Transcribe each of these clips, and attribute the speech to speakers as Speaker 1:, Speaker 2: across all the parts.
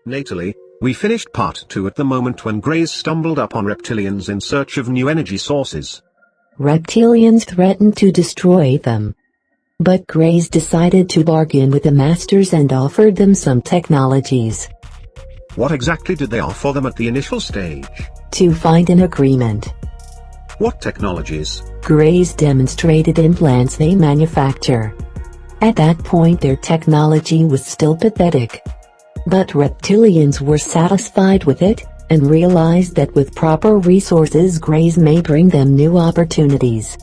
Speaker 1: Nataly, we finished part 2 at the moment when GREYS stumbled upon Reptilians in search of new energy sources.
Speaker 2: Reptilians threatened to destroy them. But GREYS decided to bargain with the Masters and offered them some technologies.
Speaker 1: What exactly did they offer them at the initial stage?
Speaker 2: To find an agreement.
Speaker 1: What technologies?
Speaker 2: GREYS demonstrated implants they manufacture. At that point their technology was still pathetic. But Reptilians were satisfied with it, and realized that with proper resources GREYS may bring them new opportunities.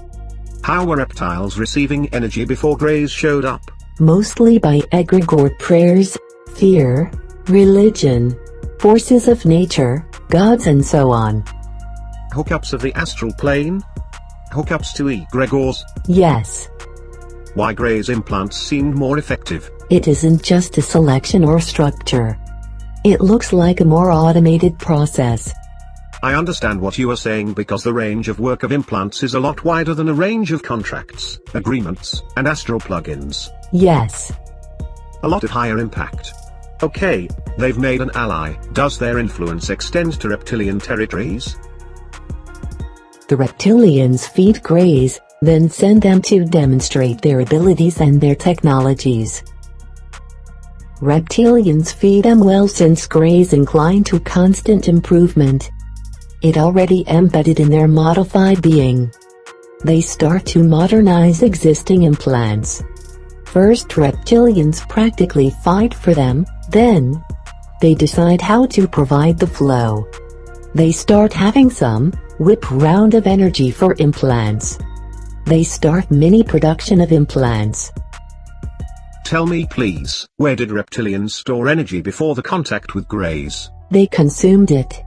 Speaker 1: How were reptiles receiving energy before GREYS showed up?
Speaker 2: Mostly by egregore prayers, fear, religion, forces of nature, gods and so on.
Speaker 1: Hookups of the astral plane? Hookups to egregores?
Speaker 2: Yes.
Speaker 1: Why GREYS implants seemed more effective?
Speaker 2: It isn't just a selection or structure. It looks like a more automated process.
Speaker 1: I understand what you are saying because the range of work of implants is a lot wider than a range of contracts, agreements, and astral plugins.
Speaker 2: Yes.
Speaker 1: A lot of higher impact. Okay, they've made an ally. Does their influence extend to reptilian territories?
Speaker 2: The Reptilians feed GREYS, then send them to demonstrate their abilities and their technologies. Reptilians feed them well since GREYS incline to constant improvement. It already embedded in their modified being. They start to modernize existing implants. First Reptilians practically fight for them, then they decide how to provide the flow. They start having some whip round of energy for implants. They start mini production of implants.
Speaker 1: Tell me please, where did Reptilians store energy before the contact with GREYS?
Speaker 2: They consumed it.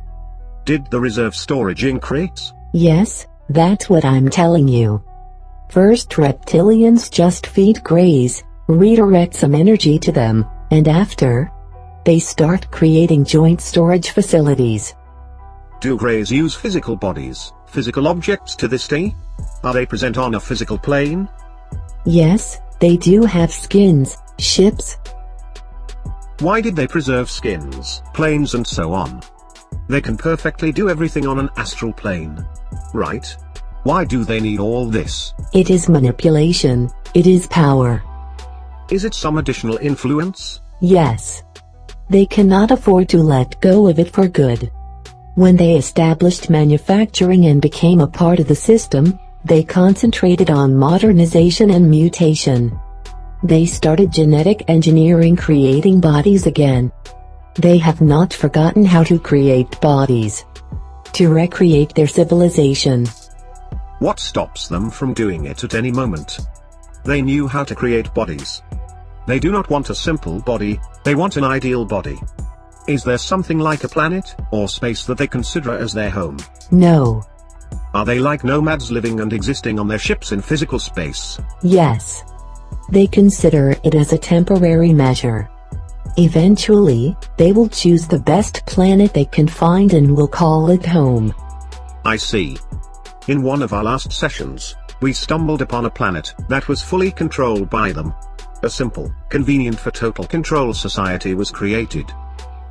Speaker 1: Did the reserve storage increase?
Speaker 2: Yes, that's what I'm telling you. First Reptilians just feed GREYS, redirect some energy to them, and after, they start creating joint storage facilities.
Speaker 1: Do GREYS use physical bodies, physical objects to this day? Are they present on a physical plane?
Speaker 2: Yes, they do have skins, ships.
Speaker 1: Why did they preserve skins, planes and so on? They can perfectly do everything on an astral plane. Right? Why do they need all this?
Speaker 2: It is manipulation, it is power.
Speaker 1: Is it some additional influence?
Speaker 2: Yes. They cannot afford to let go of it for good. When they established manufacturing and became a part of the system, they concentrated on modernization and mutation. They started genetic engineering, creating bodies again. They have not forgotten how to create bodies to recreate their civilization.
Speaker 1: What stops them from doing it at any moment? They knew how to create bodies. They do not want a simple body, they want an ideal body. Is there something like a planet, or space that they consider as their home?
Speaker 2: No.
Speaker 1: Are they like nomads living and existing on their ships in physical space?
Speaker 2: Yes. They consider it as a temporary measure. Eventually, they will choose the best planet they can find and will call it home.
Speaker 1: I see. In one of our last sessions, we stumbled upon a planet that was fully controlled by them. A simple, convenient for total control society was created.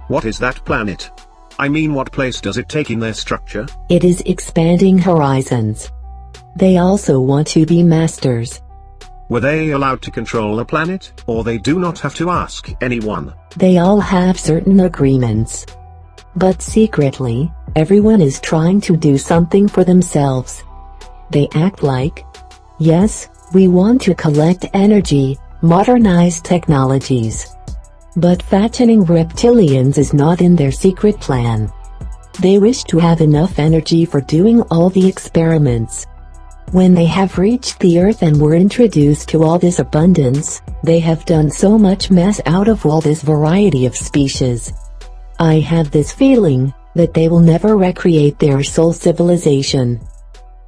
Speaker 1: What is that planet? I mean, what place does it take in their structure?
Speaker 2: It is expanding horizons. They also want to be masters.
Speaker 1: Were they allowed to control a planet, or they do not have to ask anyone?
Speaker 2: They all have certain agreements. But secretly, everyone is trying to do something for themselves. They act like, yes, we want to collect energy, modernize technologies. But fattening Reptilians is not in their secret plan. They wish to have enough energy for doing all the experiments. When they have reached the Earth and were introduced to all this abundance, they have done so much mess out of all this variety of species. I have this feeling that they will never recreate their soul civilization.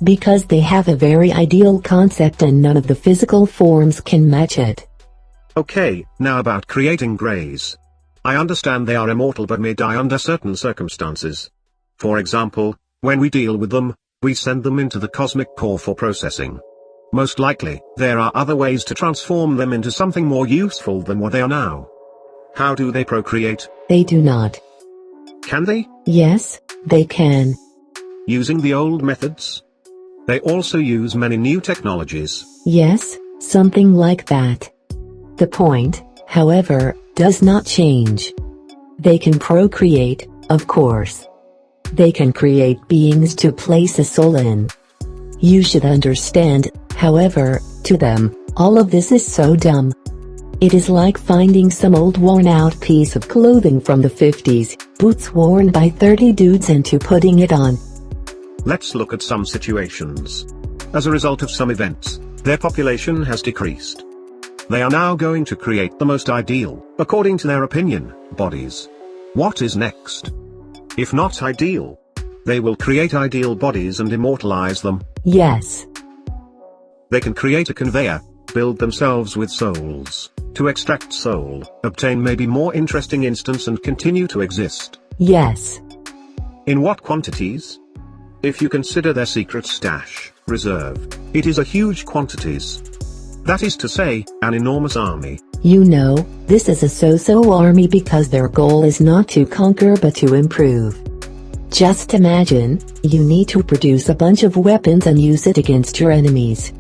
Speaker 2: Because they have a very ideal concept and none of the physical forms can match it.
Speaker 1: Okay, now about creating GREYS. I understand they are immortal but may die under certain circumstances. For example, when we deal with them, we send them into the cosmic core for processing. Most likely, there are other ways to transform them into something more useful than what they are now. How do they procreate?
Speaker 2: They do not.
Speaker 1: Can they?
Speaker 2: Yes, they can.
Speaker 1: Using the old methods? They also use many new technologies.
Speaker 2: Yes, something like that. The point, however, does not change. They can procreate, of course. They can create beings to place a soul in. You should understand, however, to them, all of this is so dumb. It is like finding some old worn-out piece of clothing from the 50s, boots worn by 30 dudes and putting it on.
Speaker 1: Let's look at some situations. As a result of some events, their population has decreased. They are now going to create the most ideal, according to their opinion, bodies. What is next? If not ideal, they will create ideal bodies and immortalize them.
Speaker 2: Yes.
Speaker 1: They can create a conveyor, build themselves with souls, to extract soul, obtain maybe more interesting instance and continue to exist.
Speaker 2: Yes.
Speaker 1: In what quantities? If you consider their secret stash, reserve, it is a huge quantities. That is to say, an enormous army.
Speaker 2: You know, this is a so-so army because their goal is not to conquer but to improve. Just imagine, you need to produce a bunch of weapons and use it against your enemies.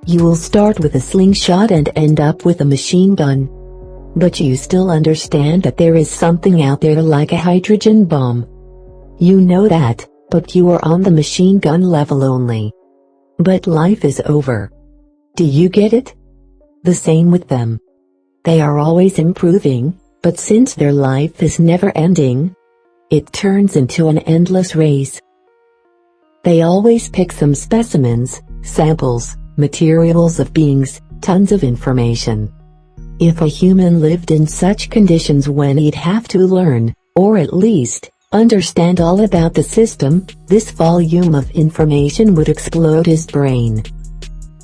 Speaker 2: You will start with a slingshot and end up with a machine gun. But you still understand that there is something out there like a hydrogen bomb. You know that, but you are on the machine gun level only. But life is over. Do you get it? The same with them. They are always improving, but since their life is never ending, it turns into an endless race. They always pick some specimens, samples, materials of beings, tons of information. If a human lived in such conditions when he'd have to learn, or at least, understand all about the system, this volume of information would explode his brain.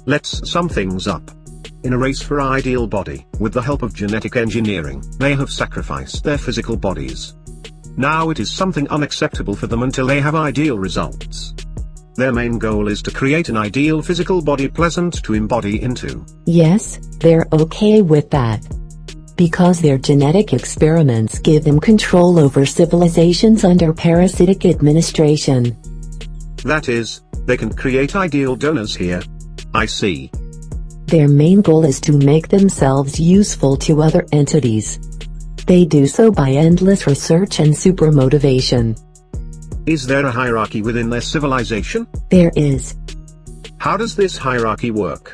Speaker 1: Let's sum things up. In a race for ideal body, with the help of genetic engineering, they have sacrificed their physical bodies. Now it is something unacceptable for them until they have ideal results. Their main goal is to create an ideal physical body pleasant to embody into.
Speaker 2: Yes, they're okay with that. Because their genetic experiments give them control over civilizations under parasitic administration.
Speaker 1: That is, they can create ideal donors here. I see.
Speaker 2: Their main goal is to make themselves useful to other entities. They do so by endless research and super motivation.
Speaker 1: Is there a hierarchy within their civilization?
Speaker 2: There is.
Speaker 1: How does this hierarchy work?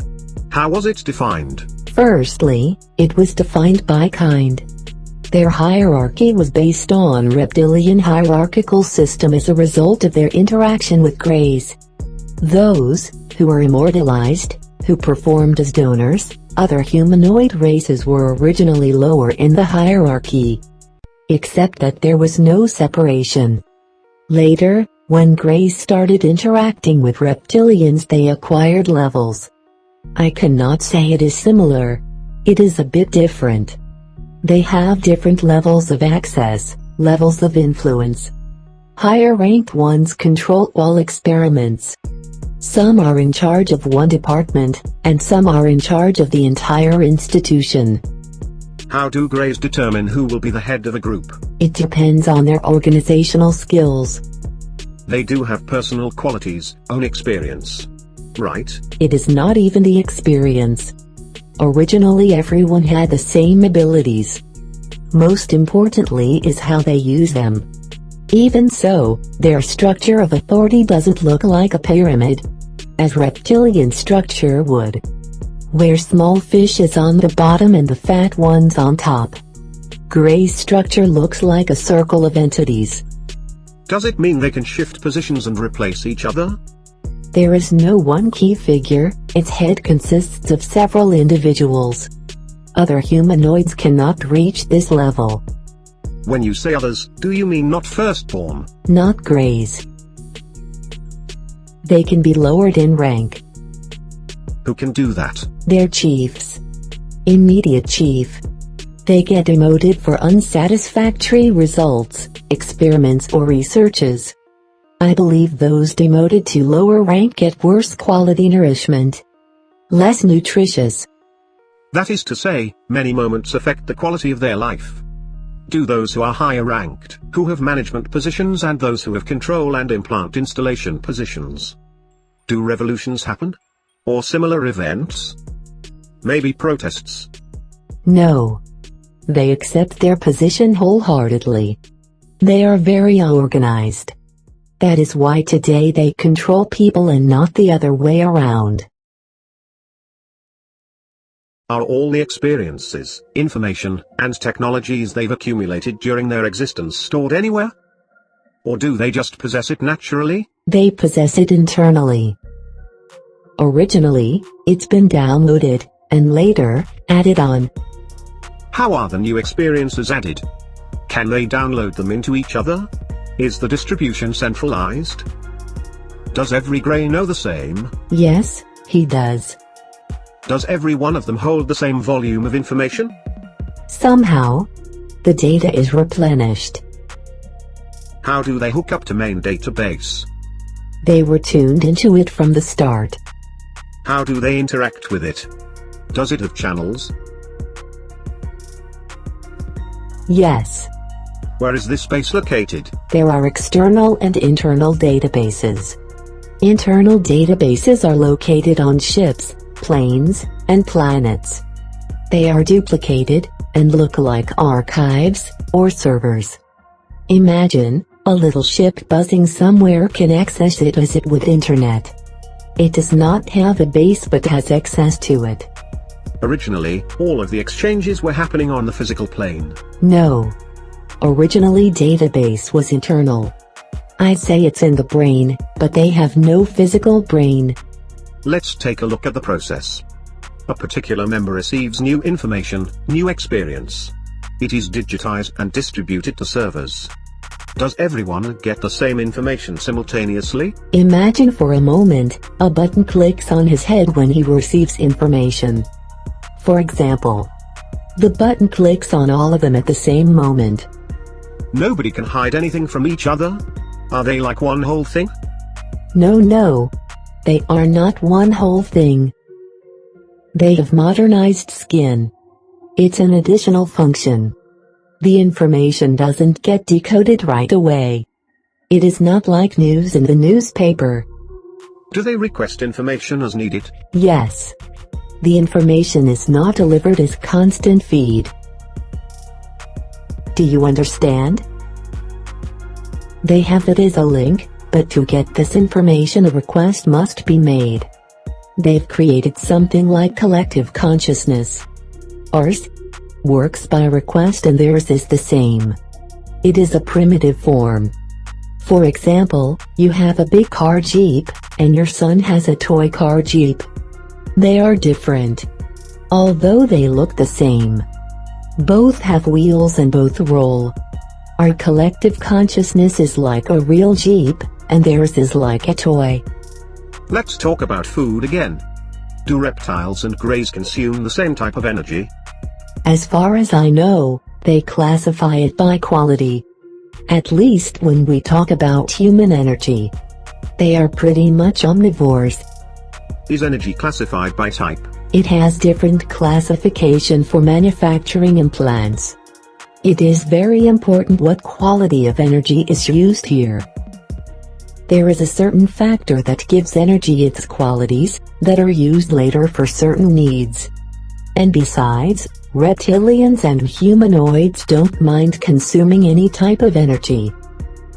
Speaker 1: How was it defined?
Speaker 2: Firstly, it was defined by kind. Their hierarchy was based on reptilian hierarchical system as a result of their interaction with GREYS. Those who were immortalized, who performed as donors, other humanoid races were originally lower in the hierarchy. Except that there was no separation. Later, when GREYS started interacting with reptilians, they acquired levels. I cannot say it is similar. It is a bit different. They have different levels of access, levels of influence. Higher ranked ones control all experiments. Some are in charge of one department, and some are in charge of the entire institution.
Speaker 1: How do GREYS determine who will be the head of a group?
Speaker 2: It depends on their organizational skills.
Speaker 1: They do have personal qualities, own experience. Right?
Speaker 2: It is not even the experience. Originally everyone had the same abilities. Most importantly is how they use them. Even so, their structure of authority doesn't look like a pyramid, as reptilian structure would, where small fish is on the bottom and the fat ones on top. GREYS structure looks like a circle of entities.
Speaker 1: Does it mean they can shift positions and replace each other?
Speaker 2: There is no one key figure, its head consists of several individuals. Other humanoids cannot reach this level.
Speaker 1: When you say others, do you mean not firstborn?
Speaker 2: Not GREYS. They can be lowered in rank.
Speaker 1: Who can do that?
Speaker 2: Their chiefs. Immediate chief. They get demoted for unsatisfactory results, experiments or researches. I believe those demoted to lower rank get worse quality nourishment. Less nutritious.
Speaker 1: That is to say, many moments affect the quality of their life. Do those who are higher ranked, who have management positions, and those who have control and implant installation positions? Do revolutions happen? Or similar events? Maybe protests?
Speaker 2: No. They accept their position wholeheartedly. They are very organized. That is why today they control people and not the other way around.
Speaker 1: Are all the experiences, information, and technologies they've accumulated during their existence stored anywhere? Or do they just possess it naturally?
Speaker 2: They possess it internally. Originally, it's been downloaded, and later, added on.
Speaker 1: How are the new experiences added? Can they download them into each other? Is the distribution centralized? Does every Grey know the same?
Speaker 2: Yes, he does.
Speaker 1: Does every one of them hold the same volume of information?
Speaker 2: Somehow, the data is replenished.
Speaker 1: How do they hook up to main database?
Speaker 2: They were tuned into it from the start.
Speaker 1: How do they interact with it? Does it have channels?
Speaker 2: Yes.
Speaker 1: Where is this space located?
Speaker 2: There are external and internal databases. Internal databases are located on ships, planes, and planets. They are duplicated, and look like archives, or servers. Imagine, a little ship buzzing somewhere can access it as it would internet. It does not have a base but has access to it.
Speaker 1: Originally, all of the exchanges were happening on the physical plane.
Speaker 2: No. Originally database was internal. I'd say it's in the brain, but they have no physical brain.
Speaker 1: Let's take a look at the process. A particular member receives new information, new experience. It is digitized and distributed to servers. Does everyone get the same information simultaneously?
Speaker 2: Imagine for a moment, a button clicks on his head when he receives information. For example, the button clicks on all of them at the same moment.
Speaker 1: Nobody can hide anything from each other? Are they like one whole thing?
Speaker 2: No. They are not one whole thing. They have modernized skin. It's an additional function. The information doesn't get decoded right away. It is not like news in the newspaper.
Speaker 1: Do they request information as needed?
Speaker 2: Yes. The information is not delivered as constant feed. Do you understand? They have it as a link, but to get this information a request must be made. They've created something like collective consciousness. Ours works by request and theirs is the same. It is a primitive form. For example, you have a big car Jeep, and your son has a toy car Jeep. They are different. Although they look the same. Both have wheels and both roll. Our collective consciousness is like a real Jeep, and theirs is like a toy.
Speaker 1: Let's talk about food again. Do reptiles and greys consume the same type of energy?
Speaker 2: As far as I know, they classify it by quality. At least when we talk about human energy. They are pretty much omnivores.
Speaker 1: Is energy classified by type?
Speaker 2: It has different classification for manufacturing implants. It is very important what quality of energy is used here. There is a certain factor that gives energy its qualities, that are used later for certain needs. And besides, reptilians and humanoids don't mind consuming any type of energy.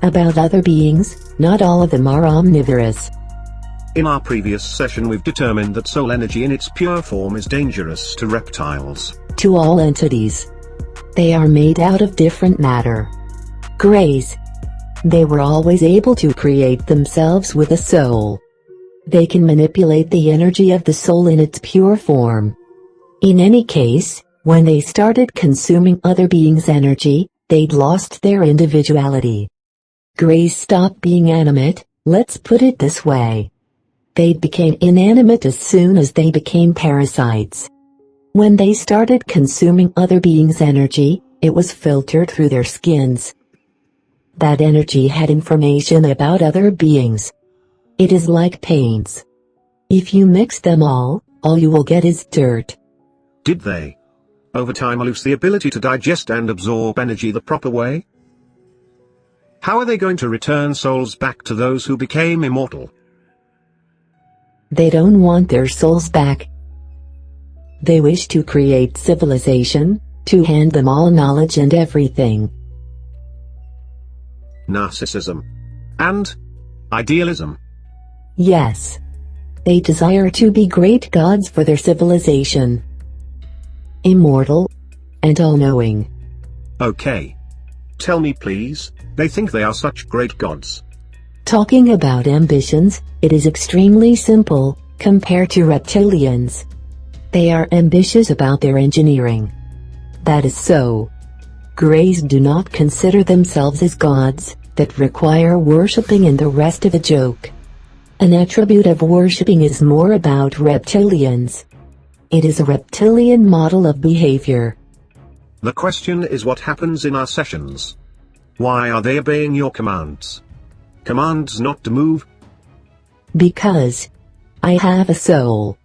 Speaker 2: About other beings, not all of them are omnivorous.
Speaker 1: In our previous session we've determined that soul energy in its pure form is dangerous to reptiles.
Speaker 2: To all entities. They are made out of different matter. Greys. They were always able to create themselves with a soul. They can manipulate the energy of the soul in its pure form. In any case, when they started consuming other beings' energy, they'd lost their individuality. Greys stopped being animate, let's put it this way. They became inanimate as soon as they became parasites. When they started consuming other beings' energy, it was filtered through their skins. That energy had information about other beings. It is like paints. If you mix them all you will get is dirt.
Speaker 1: Did they over time lose the ability to digest and absorb energy the proper way? How are they going to return souls back to those who became immortal?
Speaker 2: They don't want their souls back. They wish to create civilization, to hand them all knowledge and everything.
Speaker 1: Narcissism. And idealism.
Speaker 2: Yes. They desire to be great gods for their civilization. Immortal. And all-knowing.
Speaker 1: Okay. Tell me please, they think they are such great gods.
Speaker 2: Talking about ambitions, it is extremely simple, compared to reptilians. They are ambitious about their engineering. That is so. Greys do not consider themselves as gods, that require worshipping and the rest of a joke. An attribute of worshipping is more about reptilians. It is a reptilian model of behavior.
Speaker 1: The question is what happens in our sessions. Why are they obeying your commands? Commands not to move?
Speaker 2: Because I have a soul.